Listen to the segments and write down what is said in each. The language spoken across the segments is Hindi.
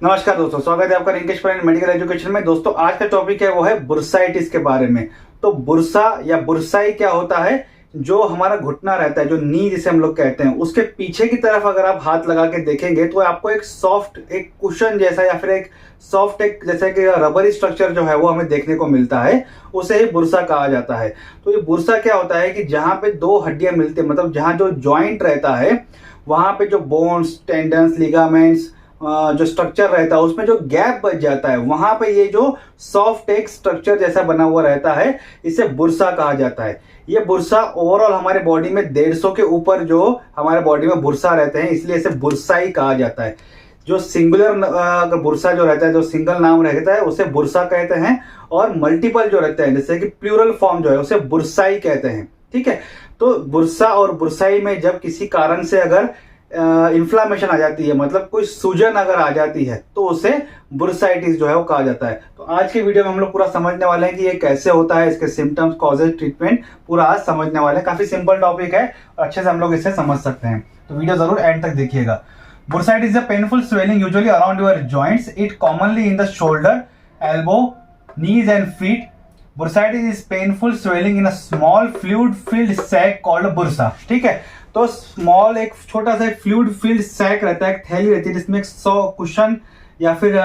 नमस्कार दोस्तों, स्वागत है आपका रिंकेश प्राइन मेडिकल एजुकेशन में। दोस्तों आज का टॉपिक है वो है बुर्साइटिस के बारे में। तो बुर्सा या बुर्साई क्या होता है? जो हमारा घुटना रहता है, जो नी जिसे हम लोग कहते हैं, उसके पीछे की तरफ अगर आप हाथ लगा के देखेंगे तो आपको एक सॉफ्ट, एक कुशन जैसा या फिर एक सॉफ्ट, एक जैसे कि रबरी स्ट्रक्चर जो है वो हमें देखने को मिलता है। उसे ही बुर्सा कहा जाता है। तो ये बुर्सा क्या होता है कि जहां पे दो हड्डियां मिलती है, मतलब जहां जो ज्वाइंट रहता है वहां पे जो बोन्स, टेंडन्स, लिगामेंट्स जो स्ट्रक्चर रहता है उसमें जो गैप बच जाता है, वहां पे ये जो सॉफ्ट एक स्ट्रक्चर जैसा बना हुआ रहता है, इसे बुर्सा कहा जाता है। ये बुर्सा ओवरऑल हमारे बॉडी में 150 के ऊपर जो हमारे बॉडी में बुर्सा रहते हैं, इसलिए इसे बुर्साई कहा जाता है। जो सिंगुलर बुर्सा जो रहता है, जो सिंगल नाम रहता है, उसे बुर्सा कहते हैं। और मल्टीपल जो रहते हैं, जैसे कि प्लूरल फॉर्म जो है, उसे बुर्साई कहते हैं। ठीक है। तो बुर्सा और बुर्साई में जब किसी कारण से अगर इन्फ्लामेशन आ जाती है, मतलब कोई सूजन अगर आ जाती है, तो उसे बुर्साइटिस जो है वो कहा जाता है। तो आज के वीडियो में हम लोग पूरा समझने वाले हैं कि ये कैसे होता है, इसके सिम्टम्स, कॉजेज, ट्रीटमेंट पूरा आज समझने वाले हैं। काफी सिंपल टॉपिक है और अच्छे से हम लोग इसे समझ सकते हैं, तो वीडियो जरूर एंड तक देखिएगा। Bursitis is a painful swelling usually around your joints. It commonly in the shoulder, elbow, knees and feet. Bursitis is painful swelling in a small fluid filled sac called bursa. ठीक है। तो स्मॉल, एक छोटा सा फ्लूइड फील्ड सैक रहता है, एक थैली रहती है जिसमें एक कुशन या फिर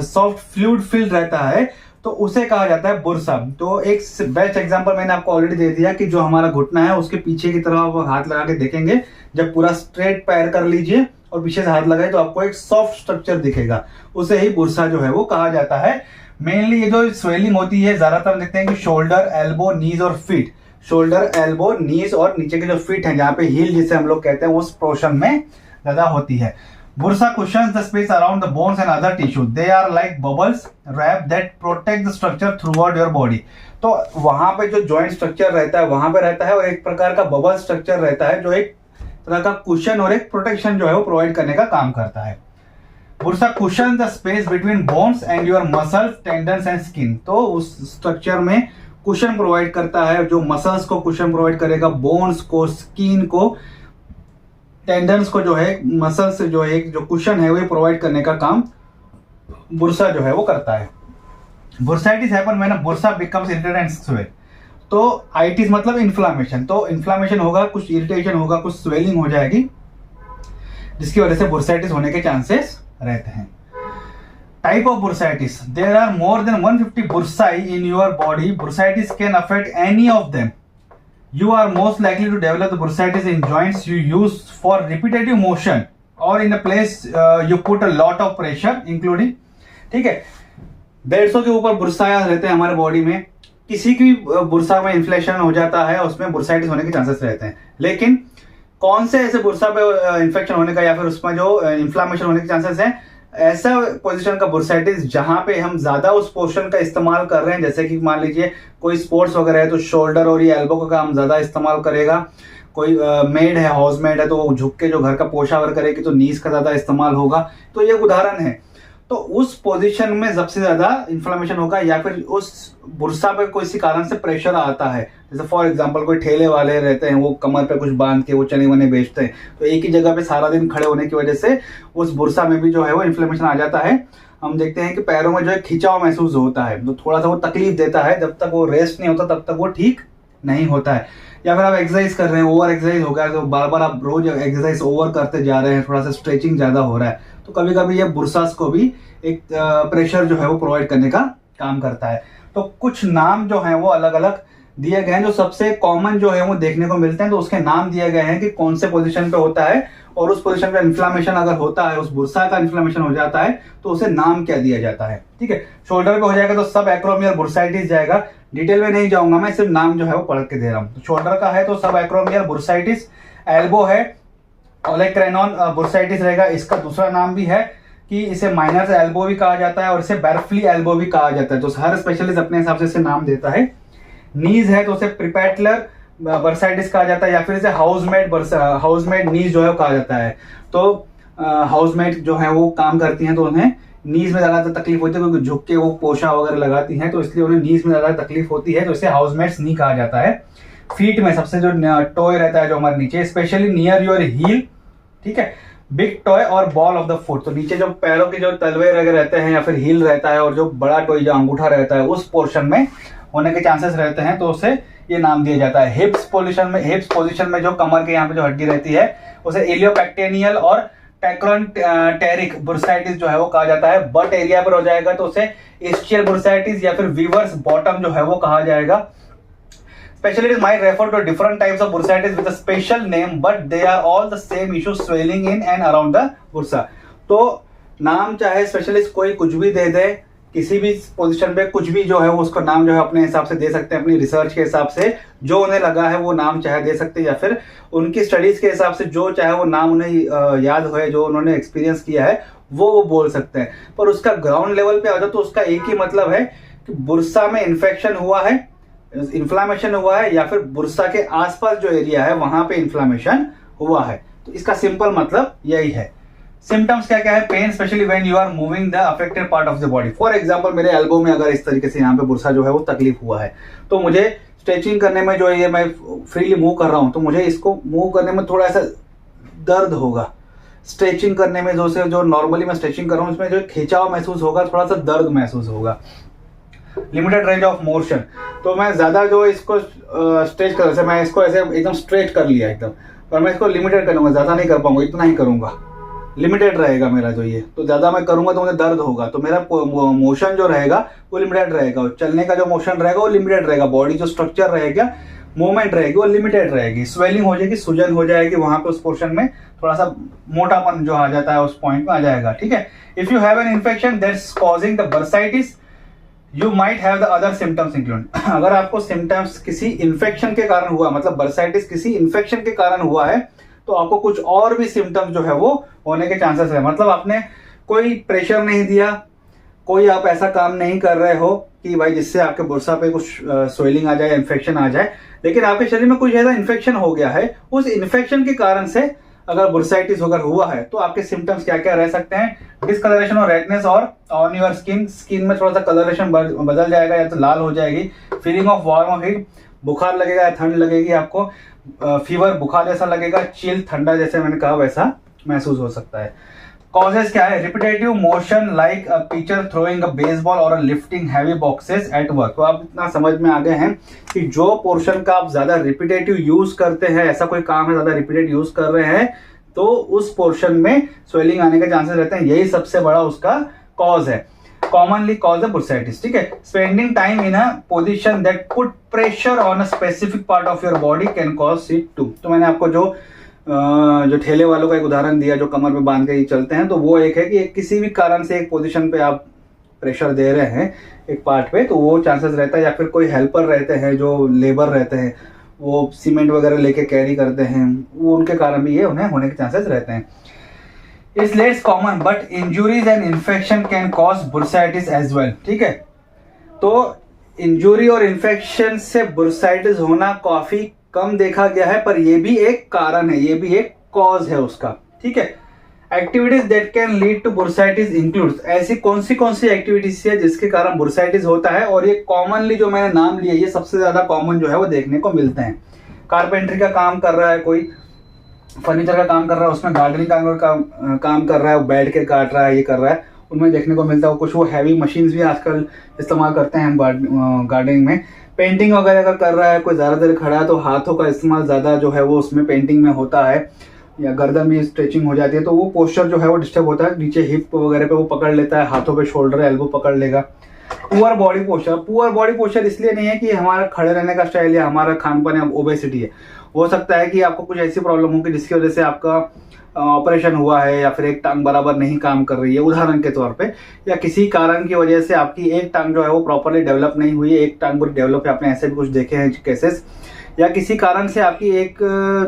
सॉफ्ट फ्लूइड फील्ड रहता है, तो उसे कहा जाता है बुर्सा। तो एक बेस्ट एग्जांपल मैंने आपको ऑलरेडी दे दिया कि जो हमारा घुटना है उसके पीछे की तरफ आप हाथ लगा के देखेंगे, जब पूरा स्ट्रेट पैर कर लीजिए और पीछे से हाथ लगाए तो आपको एक सॉफ्ट स्ट्रक्चर दिखेगा, उसे ही बुर्सा जो है वो कहा जाता है। मेनली ये जो स्वेलिंग होती है ज्यादातर देखते हैं कि शोल्डर, एल्बो, नीज और फीट, शोल्डर, एल्बो, नीज और नीचे के जो फीट हैं, जहां पे हील जिसे हम लोग कहते हैं, उस पोर्शन में ज्यादा होती है। Bursa cushions the space around the bones and other tissue. They are like bubbles wrap that protect the structure throughout your body. तो वहां पे जो जॉइंट स्ट्रक्चर रहता है वहां पे रहता है, और एक प्रकार का बबल स्ट्रक्चर रहता है जो एक तरह का कुशन और एक प्रोटेक्शन जो है वो प्रोवाइड करने का काम करता है। Bursa cushion the space between bones and your muscles, tendons and skin. तो उस स्ट्रक्चर में कुशन प्रोवाइड करता है, जो मसल्स को कुशन प्रोवाइड करेगा, बोन्स को, स्किन को, टेंडन्स को जो है, मसल्स जो है, जो कुशन है वो प्रोवाइड करने का काम बुर्सा जो है वो करता है। Bursitis happen when a bursa becomes irritated and swell. तो आइटिस मतलब इन्फ्लामेशन, तो इन्फ्लामेशन होगा, कुछ इरिटेशन होगा, कुछ स्वेलिंग हो जाएगी, जिसकी वजह से बुर्साइटिस होने के चांसेस रहते हैं। Type of bursitis, there are more than 150 bursae in your body. Bursitis can affect any of them. You are most likely to develop the bursitis in joints you use for repetitive motion or in a place you put a lot of pressure including। ठीक है, 150 के ऊपर बुर्साया रहते हैं हमारे बॉडी में। किसी की बुर्सा में इन्फ्लेशन हो जाता है, उसमें बुर्साइटिस होने के चांसेस रहते हैं। लेकिन कौन से ऐसे बुर्सा पे इन्फेक्शन होने का या फिर उसमें जो इन्फ्लामेशन होने के चांसेस हैं, ऐसा पोजीशन का बुर्साइटिस जहां पे हम ज्यादा उस पोर्शन का इस्तेमाल कर रहे हैं, जैसे कि मान लीजिए कोई स्पोर्ट्स वगैरह है तो शोल्डर और ये एल्बो का हम ज्यादा इस्तेमाल करेगा। कोई मेड है, हाउस मेड है, तो वो झुक के जो घर का पोछा वगैरह करेगी तो नीज का ज्यादा इस्तेमाल होगा। तो ये उदाहरण है। तो उस पोजीशन में सबसे ज्यादा इन्फ्लेमेशन होगा, या फिर उस बुर्सा पे किसी कारण से प्रेशर आता है। जैसे फॉर एग्जांपल कोई ठेले वाले रहते हैं, वो कमर पे कुछ बांध के वो चने वने बेचते हैं, तो एक ही जगह पे सारा दिन खड़े होने की वजह से उस बुर्सा में भी जो है वो इन्फ्लेमेशन आ जाता है। हम देखते हैं कि पैरों में जो है खिंचाव महसूस होता है, तो थोड़ा सा वो तकलीफ देता है। जब तक वो रेस्ट नहीं होता तब तक वो ठीक नहीं होता है। या फिर आप एक्सरसाइज कर रहे हैं, ओवर एक्सरसाइज हो गया, तो बार बार आप रोज एक्सरसाइज ओवर करते जा रहे हैं, थोड़ा सा स्ट्रेचिंग ज्यादा हो रहा है, तो कभी कभी ये बुर्सास को भी एक प्रेशर जो है वो प्रोवाइड करने का काम करता है। तो कुछ नाम जो है वो अलग अलग दिए गए हैं, जो सबसे कॉमन जो है वो देखने को मिलते हैं, तो उसके नाम दिए गए हैं कि कौन से पोजीशन पे होता है, और उस पोजीशन पे इन्फ्लामेशन अगर होता है, उस बुर्सा का इन्फ्लामेशन हो जाता है, तो उसे नाम क्या दिया जाता है। ठीक है, शोल्डर पे हो जाएगा तो सब एक्रोमियल बुर्साइटिस जाएगा। डिटेल में नहीं जाऊंगा मैं, सिर्फ नाम जो है वो पढ़ के दे रहा हूँ। तो शोल्डर का है तो सब एक्रोमियल बुर्साइटिस। एल्बो है ओलेक्रेनॉन बुर्साइटिस रहेगा। इसका दूसरा नाम भी है कि इसे माइनर एल्बो भी कहा जाता है और इसे बैरफ्ली एल्बो भी कहा जाता है। तो हर स्पेशलिस्ट अपने हिसाब से इसे नाम देता है। नीज है तो उसे प्रिपेटलर बर्साइटिस कहा जाता है, या फिर इसे हाउसमेड नीज जो है कहा जाता है। तो हाउसमेड जो है वो काम करती हैं तो उन्हें नीज में ज्यादा तकलीफ होती है, क्योंकि झुक के वो पोछा वगैरह लगाती हैं, तो इसलिए उन्हें नीज में ज्यादा तकलीफ होती है, तो इसे हाउसमेड्स नी कहा जाता है। फीट में सबसे जो टोय रहता है जो हमारे नीचे, स्पेशली नियर योर हील। ठीक है, बिग टॉय और बॉल ऑफ द फुट, तो नीचे जो पैरों के जो तलवे वगैरह रहते हैं या फिर हील रहता है और जो बड़ा टॉय जो अंगूठा रहता है उस पोर्शन में होने के चांसेस रहते हैं, तो उसे ये नाम दिया जाता है। हिप्स पोजीशन में जो कमर के यहाँ पे जो हड्डी रहती है उसे इलियोपेक्टेनियल और टैक्रोन्टेरिक बुर्साइटिस जो है वो कहा जाता है। बट एरिया पर हो जाएगा तो उसे इस्चियल बुर्साइटिस या फिर वीवर्स बॉटम जो है वो कहा जाएगा। Specialists might refer to different types of bursitis with a special name, but they are all the same issue, swelling in and around the bursa। तो नाम चाहे स्पेशलिस्ट कोई कुछ भी दे दे, किसी भी पोजीशन पे कुछ भी जो है वो उसका नाम जो है अपने हिसाब से दे सकते हैं, अपनी रिसर्च के हिसाब से जो उन्हें लगा है वो नाम चाहे दे सकते हैं, या फिर उनकी स्टडीज के हिसाब से जो चाहे वो नाम उन्हें याद हो, जो उन्होंने एक्सपीरियंस किया है वो बोल सकते हैं। पर उसका ग्राउंड लेवल पे आ जाए तो उसका एक ही मतलब है कि बुर्सा में इन्फेक्शन हुआ है, इन्फ्लामेशन हुआ है, या फिर बुर्सा के आसपास जो एरिया है वहां पे इन्फ्लामेशन हुआ है। तो इसका सिंपल मतलब यही है। सिम्टम्स क्या क्या है? Pain specially when you are moving the affected part of the body. For example मेरे एल्बो में अगर इस तरीके से यहाँ पे बुर्सा जो है वो तकलीफ हुआ है, तो मुझे स्ट्रेचिंग करने में जो ये मैं फ्रीली मूव कर रहा हूँ तो मुझे इसको मूव करने में थोड़ा सा दर्द होगा। स्ट्रेचिंग करने में जो नॉर्मली मैं स्ट्रेचिंग कर रहा हूँ उसमें जो खिंचाव महसूस होगा, थोड़ा सा दर्द महसूस होगा। लिमिटेड रेंज ऑफ मोशन, तो मैं ज्यादा जो इसको स्ट्रेच कर, जैसे मैं इसको ऐसे एकदम स्ट्रेच कर लिया एकदम, पर मैं इसको लिमिटेड करूंगा, ज्यादा नहीं कर पाऊंगा, इतना ही करूंगा, लिमिटेड रहेगा मेरा जो ये। तो ज्यादा मैं करूंगा तो मुझे दर्द होगा, तो मेरा मोशन जो रहेगा वो लिमिटेड रहेगा, चलने का जो मोशन रहेगा वो लिमिटेड रहेगा, बॉडी जो स्ट्रक्चर रहेगा, मूवमेंट रहेगी वो लिमिटेड रहेगी। स्वेलिंग हो जाएगी, सूजन हो जाएगी, वहां पे उस पोर्शन में थोड़ा सा मोटापन जो आ जाता है उस पॉइंट में आ जाएगा। ठीक है। If you have an infection that's causing the bursitis you might have the other symptoms include. अगर आपको सिम्टम्स किसी इन्फेक्शन के कारण हुआ, मतलब बर्साइटिस किसी इन्फेक्शन के कारण हुआ है, तो आपको कुछ और भी सिम्टम्स जो है वो होने के चांसेस है। मतलब आपने कोई प्रेशर नहीं दिया, कोई आप ऐसा काम नहीं कर रहे हो कि भाई जिससे आपके बुर्सा पे कुछ स्वेलिंग आ जाए, इन्फेक्शन आ जाए, लेकिन आपके शरीर में कुछ ऐसा इन्फेक्शन हो गया है, उस इन्फेक्शन के कारण से अगर बुर्साइटिस अगर हुआ है तो आपके सिम्टम्स क्या क्या रह सकते हैं? डिस्कलरेशन और रेडनेस और ऑन योर स्किन में थोड़ा सा कलरेशन बदल जाएगा या तो लाल हो जाएगी। फीलिंग ऑफ वार्म और हीट, बुखार लगेगा या ठंड लगेगी आपको। फीवर, बुखार जैसा लगेगा। चिल, ठंडा जैसे मैंने कहा वैसा महसूस हो सकता है। कॉजेस क्या है? Repetitive motion like a teacher throwing a baseball और lifting heavy boxes at work. तो आप इतना समझ में आ गए हैं कि जो पोर्शन का आप ज्यादा रिपीटेटिव यूज करते हैं, ऐसा कोई काम है ज्यादा रिपीटेड यूज कर रहे हैं, तो उस पोर्शन में स्वेलिंग आने के चांसेस रहते हैं। यही सबसे बड़ा उसका कॉज है, कॉमनली कॉज है बुर्साइटिस। ठीक है। Spending time in a position that put pressure on a specific part of your body can cause it too. तो मैंने आपको जो ठेले वालों का एक उदाहरण दिया, जो कमर पे बांध के ही चलते हैं, तो वो एक है कि किसी भी कारण से एक पोजीशन पे आप प्रेशर दे रहे हैं एक पार्ट पे, तो वो चांसेस रहता है। या फिर कोई हेल्पर रहते हैं, जो लेबर रहते हैं, वो सीमेंट वगैरह लेके कैरी करते हैं, वो उनके कारण भी ये उन्हें होने के चांसेस रहते हैं। It's less common but injuries and infection can cause bursitis as well. ठीक है। तो इंजुरी और इन्फेक्शन से बुर्साइटिस होना काफी कम देखा गया है, पर यह भी एक कारण है, ये भी एक कॉज है उसका। ठीक है। Activities that can lead to bursitis includes, ऐसी कौन सी एक्टिविटीज है जिसके कारण बुर्साइटिस होता है, और ये कॉमनली जो मैंने नाम लिए ये सबसे ज्यादा कॉमन जो है वो देखने को मिलते हैं। कारपेंट्री का काम कर रहा है कोई, फर्नीचर का काम कर रहा है, उसमें गार्डनिंग का काम कर रहा है, बैठ के काट रहा है, ये कर रहा है, उनमें देखने को मिलता है। कुछ वो हैवी मशीन्स भी आजकल इस्तेमाल करते हैं गार्डनिंग में। पेंटिंग वगैरह का कर रहा है कोई, ज़्यादा देर खड़ा है तो हाथों का इस्तेमाल ज़्यादा जो है वो उसमें पेंटिंग में होता है, या गर्दन में स्ट्रेचिंग हो जाती है, तो वो पोस्चर जो है वो डिस्टर्ब होता है। नीचे हिप वगैरह पे वो पकड़ लेता है, हाथों पे शोल्डर एल्बो पकड़ लेगा। पुअर बॉडी पोस्चर इसलिए नहीं है कि हमारा खड़े रहने का स्टाइल या हमारा खान पान या ओबेसिटी है। हो सकता है कि आपको कुछ ऐसी प्रॉब्लम हो कि जिसकी वजह से आपका ऑपरेशन हुआ है, या फिर एक टांग बराबर नहीं काम कर रही है उदाहरण के तौर पे, या किसी कारण की वजह से आपकी एक टांग जो है वो प्रॉपरली डेवलप नहीं हुई है, एक टांग पूरी डेवलप है, आपने ऐसे भी कुछ देखे हैं केसेस। या किसी कारण से आपकी एक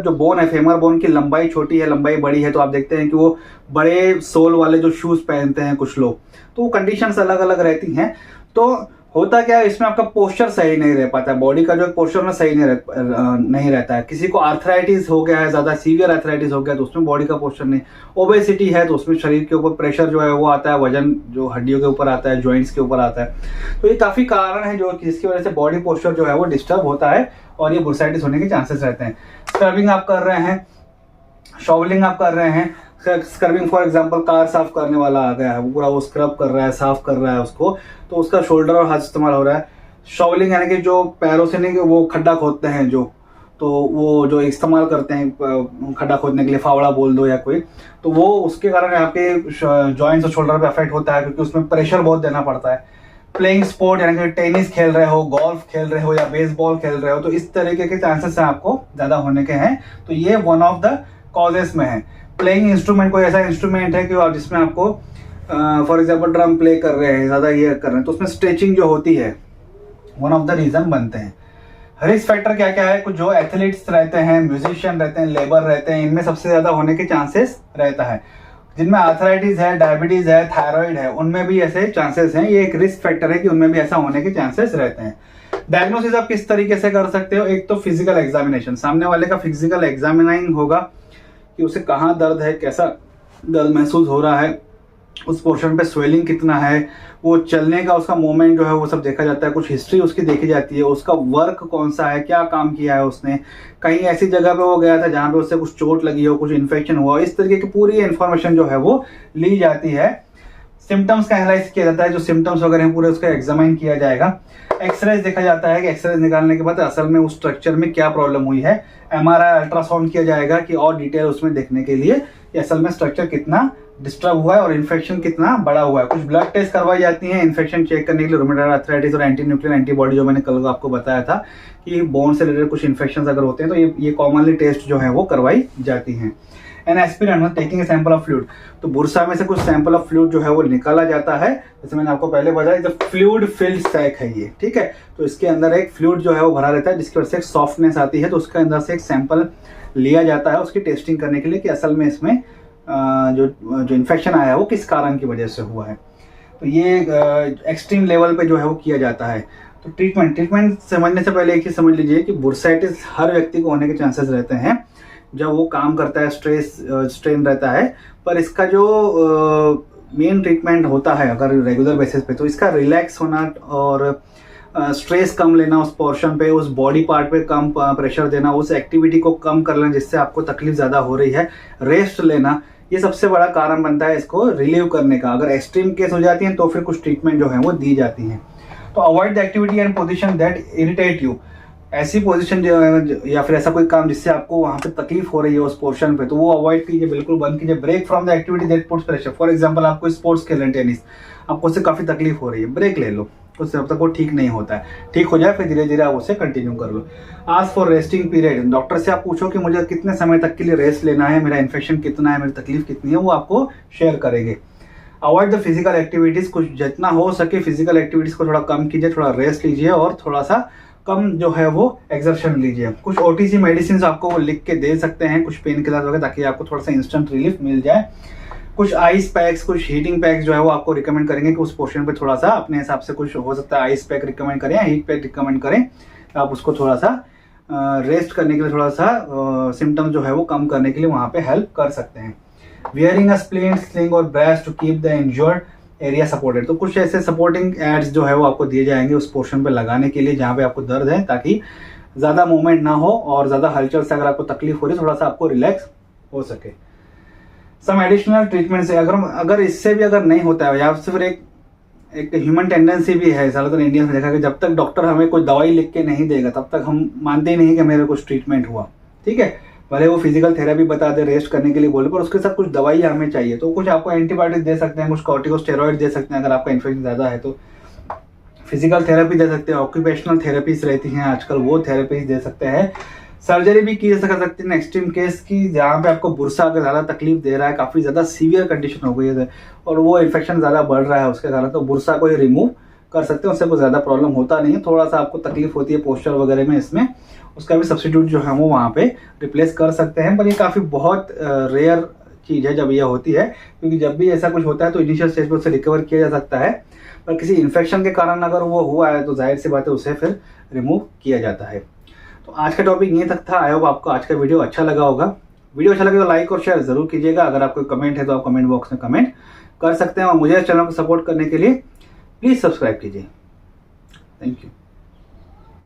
जो बोन है, फेमर बोन की लंबाई छोटी है, लंबाई बड़ी है, तो आप देखते हैं कि वो बड़े सोल वाले जो शूज पहनते हैं कुछ लोग, तो कंडीशंस अलग अलग रहती हैं। तो होता क्या है, इसमें आपका पोस्चर सही नहीं रह पाता, बॉडी का जो पोस्चर ना सही नहीं रहता है। किसी को आर्थराइटिस हो गया है, ज्यादा सीवियर आर्थराइटिस हो गया, तो उसमें बॉडी का पोस्चर नहीं। ओबेसिटी है तो उसमें शरीर के ऊपर प्रेशर जो है वो आता है, वजन जो हड्डियों के ऊपर आता है, जॉइंट्स के ऊपर आता है। तो ये काफी कारण है जो जिसकी वजह से बॉडी पोस्चर जो है वो डिस्टर्ब होता है और ये बुर्साइटिस होने के चांसेस रहते हैं। स्क्रबिंग आप कर रहे हैं, शॉवलिंग आप कर रहे हैं, स्क्रबिंग फॉर एग्जांपल कार साफ करने वाला आ गया है, वो पूरा वो स्क्रब कर रहा है, साफ कर रहा है उसको, तो उसका शोल्डर और हाथ इस्तेमाल हो रहा है। शॉवलिंग यानी कि जो पैरों से नहीं, वो खड्डा खोदते हैं जो, तो वो जो इस्तेमाल करते हैं खड्डा खोदने के लिए, फावड़ा बोल दो या कोई, तो वो उसके कारण आपके जॉइंट्स और शोल्डर पे अफेक्ट होता है, क्योंकि उसमें प्रेशर बहुत देना पड़ता है। प्लेइंग स्पोर्ट यानी कि टेनिस खेल रहे हो, गोल्फ खेल रहे हो या बेसबॉल खेल रहे हो, तो इस तरीके के चांसेस हैं आपको ज़्यादा होने के हैं, तो ये वन ऑफ द कॉजेस में है। प्लेइंग इंस्ट्रूमेंट कोई ऐसा इंस्ट्रूमेंट है कि जिसमें आपको फॉर एग्जाम्पल ड्रम प्ले कर रहे हैं, ज़्यादा ये कर रहे हैं, तो उसमें स्ट्रेचिंग जो होती है वन ऑफ द रीज़न बनते हैं। रिस्क फैक्टर क्या क्या है, कुछ जो एथलीट्स रहते हैं, म्यूजिशियन रहते हैं, लेबर रहते हैं, इनमें सबसे ज़्यादा होने के चांसेस रहता है। जिनमें आर्थराइटिस है, डायबिटीज है, थायराइड है, उनमें भी ऐसे चांसेस हैं। ये एक रिस्क फैक्टर है कि उनमें भी ऐसा होने के चांसेस रहते हैं। डायग्नोसिस आप किस तरीके से कर सकते हो, एक तो फिजिकल एग्जामिनेशन, सामने वाले का फिजिकल एग्जामिनिंग होगा कि उसे कहाँ दर्द है, कैसा दर्द महसूस हो रहा है, उस पोर्शन पे स्वेलिंग कितना है, वो चलने का उसका मूवमेंट जो है वो सब देखा जाता है, कुछ हिस्ट्री उसकी देखी जाती है, उसका वर्क कौन सा है, क्या काम किया है उसने, कहीं ऐसी जगह पे वो गया था जहाँ पे उससे कुछ चोट लगी हो, कुछ इन्फेक्शन हुआ, इस तरीके की पूरी इन्फॉर्मेशन जो है वो ली जाती है। सिम्टम्स का एनालाइज किया जाता है, जो सिम्टम्स वगैरह हैं पूरे उसका एग्जामिन किया जाएगा। एक्सरेज देखा जाता है कि एक्सरेज निकालने के बाद असल में उस स्ट्रक्चर में क्या प्रॉब्लम हुई है। एमआरआई अल्ट्रासाउंड किया जाएगा कि और डिटेल उसमें देखने के लिए कि असल में स्ट्रक्चर कितना डिस्टर्ब हुआ है और इन्फेक्शन कितना बड़ा हुआ है। कुछ ब्लड टेस्ट करवाई जाती हैं इन्फेक्शन चेक करने के लिए, रूमेटॉइड आर्थराइटिस और एंटी न्यूक्लियर एंटीबॉडी, जो मैंने कल आपको बताया था कि बोन से रिलेटेड कुछ इन्फेक्शन अगर होते हैं तो ये कॉमनली टेस्ट जो है वो करवाई जाती हैं। An aspirant taking a sample of fluid, तो बुरसा में से कुछ सैंपल ऑफ फ्लूइड जो है वो निकाला जाता है। जैसे मैंने आपको पहले बताया, फ्लूइड फिल्ड सैक है ये, ठीक है, तो इसके अंदर एक फ्लूइड जो है वो भरा रहता है, जिसकी वजह से एक सॉफ्टनेस आती है, तो उसके अंदर से एक सैंपल लिया जाता है उसकी टेस्टिंग करने के लिए कि असल में इसमें जो इन्फेक्शन आया है वो किस कारण की वजह से हुआ है। तो ये एक्सट्रीम लेवल पे जो है वो किया जाता है। तो ट्रीटमेंट समझने से पहले एक चीज़ समझ लीजिए कि बुर्साइटिस हर व्यक्ति को होने के चांसेस रहते हैं जब वो काम करता है, स्ट्रेन रहता है, पर इसका जो मेन ट्रीटमेंट होता है अगर रेगुलर बेसिस पे, तो इसका रिलैक्स होना और स्ट्रेस कम लेना उस पोर्शन पे, उस बॉडी पार्ट पे कम प्रेशर देना, उस एक्टिविटी को कम कर लेना जिससे आपको तकलीफ ज़्यादा हो रही है, रेस्ट लेना, ये सबसे बड़ा कारण बनता है इसको रिलीव करने का। अगर एक्सट्रीम केस हो जाती हैं तो फिर कुछ ट्रीटमेंट जो है वो दी जाती हैं। तो avoid the activity and position that irritate you, ऐसी पोजीशन जो है या फिर ऐसा कोई काम जिससे आपको वहाँ पे तकलीफ हो रही है उस पोर्शन पे, तो वो अवॉइड कीजिए, बिल्कुल बंद कीजिए। Break from the activity that puts pressure, for example आप कोई स्पोर्ट्स खेल रहे हैं, टेनिस, आपको उससे काफ़ी तकलीफ हो रही है, ब्रेक ले लो, उससे अब तक वो ठीक नहीं होता है, ठीक हो जाए फिर धीरे धीरे आप उसे कंटिन्यू कर लो। Ask for resting period, doctor से आप पूछो कि मुझे कितने समय तक के लिए रेस्ट लेना है, मेरा इन्फेक्शन कितना है, मेरी तकलीफ कितनी है, वो आपको शेयर करेंगे। अवॉइड द फिजिकल एक्टिविटीज़, कुछ जितना हो सके फिजिकल एक्टिविटीज़ को थोड़ा कम कीजिए, थोड़ा रेस्ट लीजिए और थोड़ा सा कम जो है वो एक्सर्शन लीजिए। कुछ ओटीसी मेडिसिन आपको वो लिख के दे सकते हैं, कुछ पेन किलर वगैरह, ताकि आपको थोड़ा सा इंस्टेंट रिलीफ मिल जाए। कुछ आइस पैक्स, कुछ हीटिंग पैक्स जो है वो आपको रिकमेंड करेंगे कि उस पोर्शन पे थोड़ा सा अपने हिसाब से, कुछ हो सकता है आइस पैक रिकमेंड करें या हीट पैक रिकमेंड करें, आप उसको थोड़ा सा रेस्ट करने के लिए, थोड़ा सा सिम्टम्स जो है वो कम करने के लिए वहाँ पे हेल्प कर सकते हैं। वियरिंग अ स्प्लिंट, स्लिंग और brace to keep the injured area supported, तो कुछ ऐसे सपोर्टिंग एड्स जो है वो आपको दिए जाएंगे उस पोर्शन पे लगाने के लिए जहाँ पे आपको दर्द है, ताकि ज़्यादा मूवमेंट ना हो और ज़्यादा हलचल से अगर आपको तकलीफ हो रही है थोड़ा सा आपको रिलैक्स हो सके। सम एडिशनल ट्रीटमेंट से अगर इससे भी अगर नहीं होता है, या फिर एक ह्यूमन टेंडेंसी भी है ज़्यादातर इंडियंस में देखा कि जब तक डॉक्टर हमें कोई दवाई लिख के नहीं देगा तब तक हम मानते ही नहीं कि मेरे कुछ ट्रीटमेंट हुआ, ठीक है, भले वो फिजिकल थेरेपी बता दे, रेस्ट करने के लिए बोले, पर उसके साथ कुछ दवाई हमें चाहिए, तो कुछ आपको एंटीबायोटिक दे सकते हैं, कुछ कॉर्टिकोस्टेरॉइड दे सकते हैं अगर आपका इन्फेक्शन ज़्यादा है तो, फिजिकल थेरेपी दे सकते हैं, ऑक्यूपेशनल थेरेपीज रहती हैं आजकल, वो थेरेपीज दे सकते हैं। सर्जरी भी की जा सकती है एक्सट्रीम केस की, जहाँ पे आपको बुरसा अगर ज़्यादा तकलीफ दे रहा है, काफ़ी ज़्यादा सीवियर कंडीशन हो गई है और वो इन्फेक्शन ज़्यादा बढ़ रहा है उसके कारण, तो बुरसा को ही रिमूव कर सकते हैं, उससे कोई ज़्यादा प्रॉब्लम होता नहीं है। थोड़ा सा आपको तकलीफ होती है पोस्चर वगैरह में, इसमें उसका भी सब्स्टिट्यूट जो है वो वहाँ पे रिप्लेस कर सकते हैं, पर ये काफ़ी बहुत रेयर चीज़ है जब यह होती है, क्योंकि जब भी ऐसा कुछ होता है तो इनिशियल स्टेज पर उसे रिकवर किया जा सकता है, पर किसी इन्फेक्शन के कारण अगर वो हुआ है तो जाहिर सी बात है उसे फिर रिमूव किया जाता है। तो आज का टॉपिक ये तक था। आई होप आपको आज का वीडियो अच्छा लगा होगा। वीडियो अच्छा लगे तो लाइक और शेयर जरूर कीजिएगा। अगर आपको कमेंट है तो आप कमेंट बॉक्स में कमेंट कर सकते हैं और मुझे चैनल को सपोर्ट करने के लिए प्लीज़ सब्सक्राइब कीजिए। Thank you.